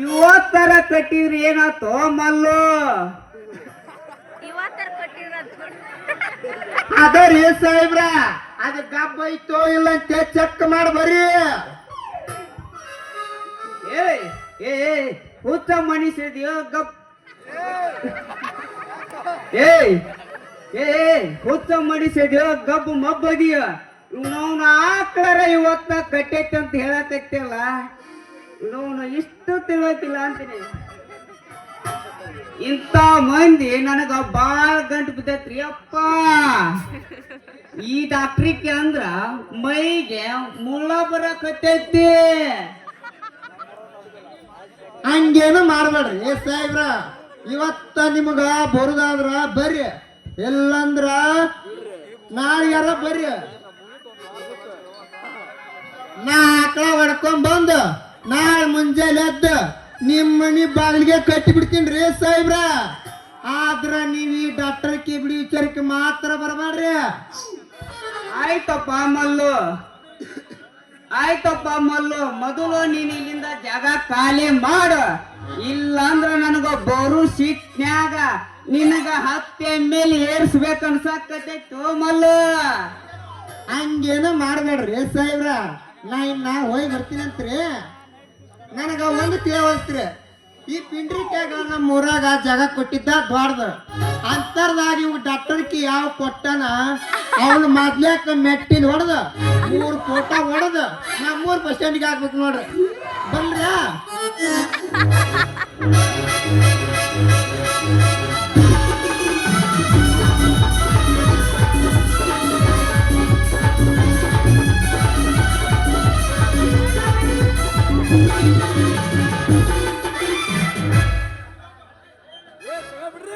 ಇವತ್ತರ ಕಟ್ಟಿದ್ರಿ ಏನಾತೋ ಮಲ್ಲು? ಅದರಿ ಸಾಹೇಬ್ರ, ಅದ ಗಬ್ಬ ಐತೋ ಇಲ್ಲ ಅಂತ ಚೆಕ್ ಮಾಡಿ ಬರ್ರಿ. ಏ ಹುಚ್ಚ ಮನುಷ್ಯದಿಯೋ ಗಪ್. ಹುಚ್ಚ ಮನುಷ್ಯದಿಯೋ ಗಬ್ಬು ಮಬ್ಬದಿಯ. ಇವನವನ ಆಕಳರ ಇವತ್ತ ಕಟ್ಟೈತಿ ಅಂತ ಹೇಳಕತ್ತಿಲ್ಲ. ಇವನು ಇಷ್ಟು ತಿಳಕಿಲ್ಲ ಅಂತೀನಿ. ಇಂಥ ಮಂದಿ ನನಗ ಬಾಳ ಗಂಟು ಬಿದ್ದೈತ್ರಿ ಅಪ್ಪ. ಈ ಡಾಕ್ಟ್ರಿಗೆ ಅಂದ್ರ ಮೈಗೆ ಮುಳ್ಳ ಬರಕತ್ತೈತಿ. ಹಂಗೇನು ಮಾಡ್ಬೇಡ್ರಿ ಸಾಹೇಬ್ರ. ಇವತ್ತ ನಿಮಗ ಬರುದಾದ್ರ ಬರ್ರಿ, ಇಲ್ಲಂದ್ರ ನಾಳೆಗಾರ ಬರ್ರಿ. ನಾ ಆಕಳ ಹೊಡ್ಕೊಂಡ್ ಬಂದು ನಾಳೆ ಮುಂಜಾನೆ ಎದ್ದು ನಿಮ್ಮ ಮನಿ ಬಾಗಿಲಿಗೆ ಕಟ್ಟಿ ಬಿಡ್ತೀನಿ ಸಾಹೇಬ್ರ. ಆದ್ರ ನೀವ್ ಈ ಡಾಕ್ಟರ್ ಬಿಡಿ ವಿಚಾರಕ್ಕೆ ಮಾತ್ರ ಬರಬೇಡ್ರಿ. ಆಯ್ತಪ್ಪ ಮಲ್ಲು, ಮೊದಲು ನೀನ್ ಇಲ್ಲಿಂದ ಜಾಗ ಖಾಲಿ ಮಾಡು. ಇಲ್ಲಾಂದ್ರ ನನಗ ಬರು ಸಿಟ್ನ್ಯಾಗ ನಿನಗ 10 ML ಏರ್ಸ್ಬೇಕು ಅನ್ಸಕತ್ತೈತು ಮಲ್ಲು. ಹಂಗೇನು ಮಾಡ್ಬೇಡ್ರಿ ಸಾಹೇಬ್ರ. ನಾ ಹೋಗಿ ಬರ್ತೀನಂತ್ರಿ. ನನಗ ಒಂದು ತಿಳಿವಲ್ತ್ರಿ, ಈ ಪಿಂಡ್ರಿಕ್ಯಾಗ ನಮ್ಮ ಊರಾಗ ಜಾಗ ಕೊಟ್ಟಿದ್ದ ದೊಡ್ಡದು ಅಂತರ್ದಾಗ ಇವ್ ಡಾಕ್ಟರ್ಕಿ ಯಾವ ಕೊಟ್ಟನ ಅವಳು ಮೊದ್ಲೇಕ ಮೆಟ್ಟಿಲ್ ಹೊಡೆದ 3 ಫೋಟೋ ಹೊಡೆದ ನಮ್ಮೂರ್ ಬಸ್ ಸ್ಟ್ಯಾಂಡ್ಗೆ ಹಾಕ್ಬೇಕು ನೋಡ್ರಿ. ಬನ್ರ